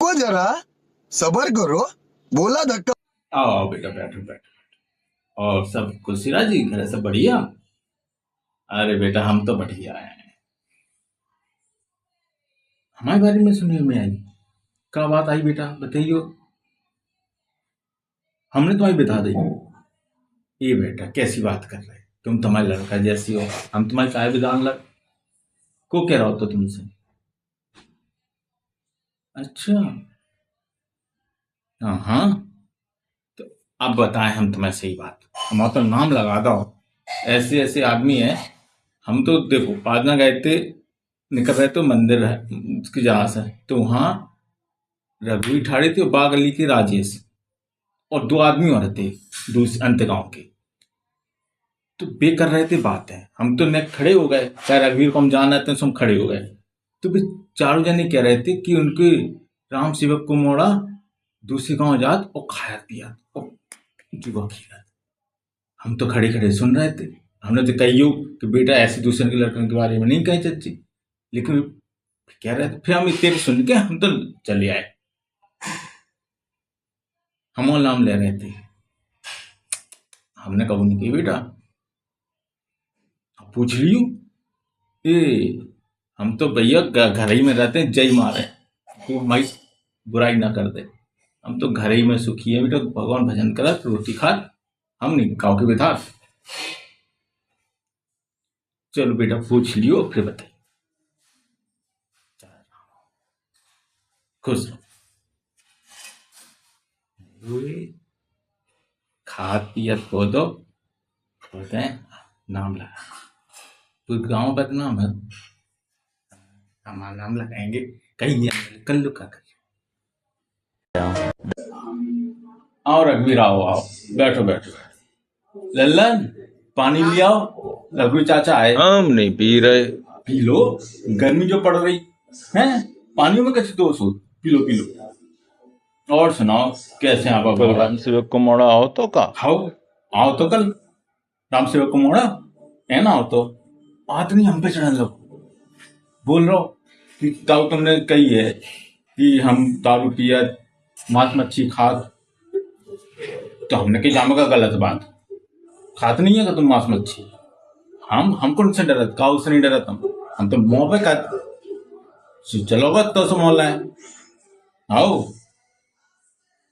को जरा सबर करो, बोला धक्का। आओ आओ बेटा, बैठो बैठो। और सब खुशीरा जी, घर सब बढ़िया? अरे बेटा, हम तो बढ़िया हैं। हमारे बारे में सुनिए में आई, क्या बात आई बेटा, बताइयो। हमने तुम्हारी बता दी। ये बेटा कैसी बात कर रहे, तुम तुम्हारे लड़का जैसी हो, हम तुम्हारे काय विधान लग को कह रहा हो तो तुमसे। अच्छा, हाँ हाँ, तो अब बताएं हम तुम्हें सही बात। हमारा तो नाम लगा दो, ऐसे ऐसे आदमी है। हम तो देखो पादना गए थे, निकल रहे तो मंदिर है उसकी जहाँ से, तो वहाँ रघुवीर ठाड़े थे और बागली के राजेश, और दो आदमी और थे दूसरे अंत गांव के। तो बे कर रहे थे बात है, हम तो ने खड़े हो गए, चाहे रघुवीर को हम जान रहे थे तो हम खड़े हो गए। तो वे चारों जने कह रहे थे कि उनके राम सेवक को मोड़ा, दूसरे गांव जात और खाया पिया और जुआ खेला। हम तो खड़े खड़े सुन रहे थे। हमने तो कहियो कि बेटा ऐसे दूसरे के लड़कों के बारे में नहीं कहे चाची, लेकिन कह रहे थे। फिर हम इतने को सुन के हम तो चले आए, हम और नाम ले रहे थे। हमने कबू नहीं की बेटा, पूछ लियो। ए, हम तो भैया घर ही में रहते हैं, जय मारे तो हमारी बुराई ना कर दे। हम तो घर ही में सुखी है बेटा, भगवान भजन करा रोटी खा, हम नहीं गाँव के बिठा। चलो बेटा पूछ लियो फिर बताइए। खुश रहो। खाद पियत को दो, बोलते हैं नाम लगा, पूरे गाँव बदनाम है। हमारा नाम लगाएंगे, कहीं कल लुका कर। आओ रघुवीर, आओ आओ, बैठो बैठो बैठो। लल्लन, पानी ले आओ। रघुवीर चाचा आए। हम नहीं पी रहे। पी लो, गर्मी जो पड़ रही है, पानी में कैसे दोष हो, पी लो पी लो। और सुनाओ कैसे आप कल राम सेवक को मोड़ा हो तो का? आओ, आओ तो कल राम सेवक को मोड़ा है ना, आओ तो बात नहीं हम पे चढ़ा लो। बोल रहा हूँ कि ताऊ तुमने कही है कि हम दारू पिया मांस मच्छी खा, तो हमने कही जामे का गलत बात, खाते नहीं है कि तुम मांस मच्छी। हम कौन से डरत, काऊ से नहीं डरत हम तो मुंह पे खाते। चलो बस तो मोहल्ला है। आओ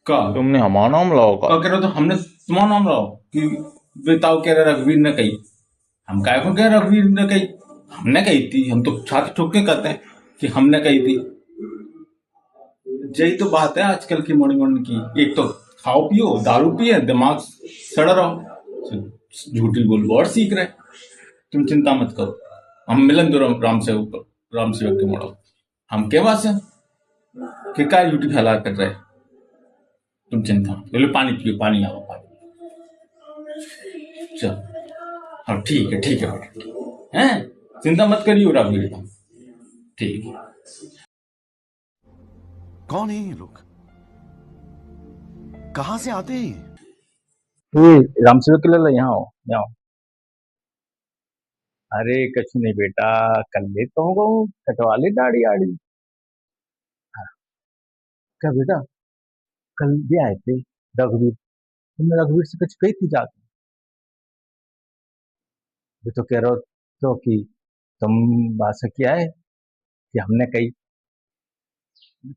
का तुमने हमारा नाम लाओ का? कह रहे तो हमने तुम्हारा नाम लाओ कि बेताऊ कह रहे रघुवीर ने कही। हम काय को कह रघुवीर ने कही, हमने कही थी। हम तो छाती ठोक के कहते हैं कि हमने कही थी। यही तो बात है आजकल की मॉडर्न मॉडर्न की, एक तो खाओ पियो दारू पिए दिमाग सड़ रहो, झूठी बोल और सीख रहे। तुम चिंता मत करो, हम मिलन दो राम सेवक के मोड़ो। हम के पास है कि क्या झूठी फैला कर रहे, तुम चिंता मत करो। पानी पियो, पानी आओ पानी। चल हाँ ठीक है बेटा, हैं चिंता मत करियो रघुवीर, ठीक है। कौन है ये लोग, कहां से आते हैं? राम सेवक के लाला यहाँ आओ, यहाँ आओ। अरे कुछ नहीं बेटा, कल ले तो कटवा ले दाढ़ी आड़ी। हाँ, क्या बेटा, कल भी आए थे रघुवीर, तुमने रघुवीर से कुछ कही थी जाके? ये तो कह रहे हो तो कि तुम बात से क्या है कि हमने कही,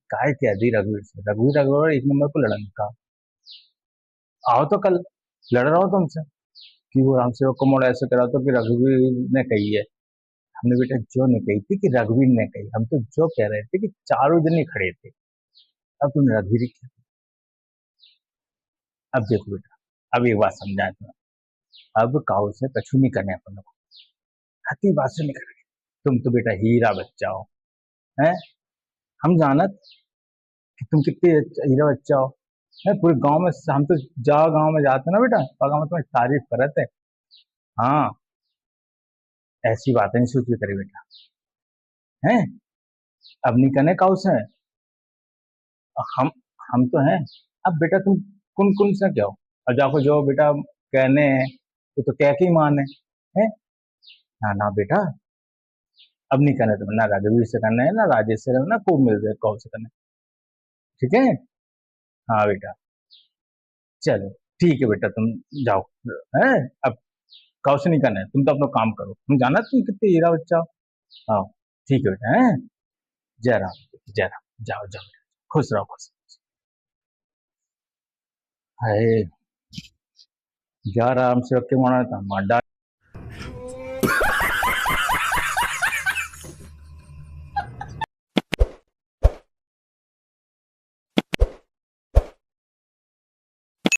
काय कह दी रघुवीर से? रघुवीर एक नंबर को लड़न का। आओ तो कल, लड़ रहा हो तुमसे कि वो राम सेवक को मोड़ ऐसे करा तो कि रघुवीर ने कही है। हमने बेटा जो नहीं कही थी कि रघुवीर ने कही, हम तो जो कह रहे थे कि चारों जने खड़े थे। अब तुमने रघुवीर की, अब देखो बेटा, अब एक बात समझाए तुम्हें, अब काउ से कछु नहीं करने अपन को, हती बात से नहीं करेंगे। तुम तो बेटा हीरा बच्चा हो, हैं? हम जानत कि तुम कितने हीरा बच्चा हो, है पूरे गांव में। हम तो गांव में जाते ना बेटा, तो गांव में तुम्हारी तारीफ करते हैं। हाँ, ऐसी बातें नहीं सोची करी बेटा, हैं? अब नहीं करने काउ से, हम हम तो हैं। अब बेटा तुम कुन कुन से क्या हो, और जाको जो बेटा कहने हैं तो कह के ही माने हैं। ना ना बेटा, अब नहीं करना, तुम ना रघुवीर से करना है, ना राजेश से करना, ना खूब मिल जाए कौन से करना है। ठीक है। हाँ बेटा, चलो ठीक है बेटा, तुम जाओ। है, अब कौशल नहीं करना है, तुम तो अपना काम करो, तुम जाना तुम कितने हीरा बच्चा हो। हाँ ठीक है बेटा। है, जय राम जय राम, जाओ जाओ, खुश रहो खुश। हाय, जा आराम से रख के मारा था मार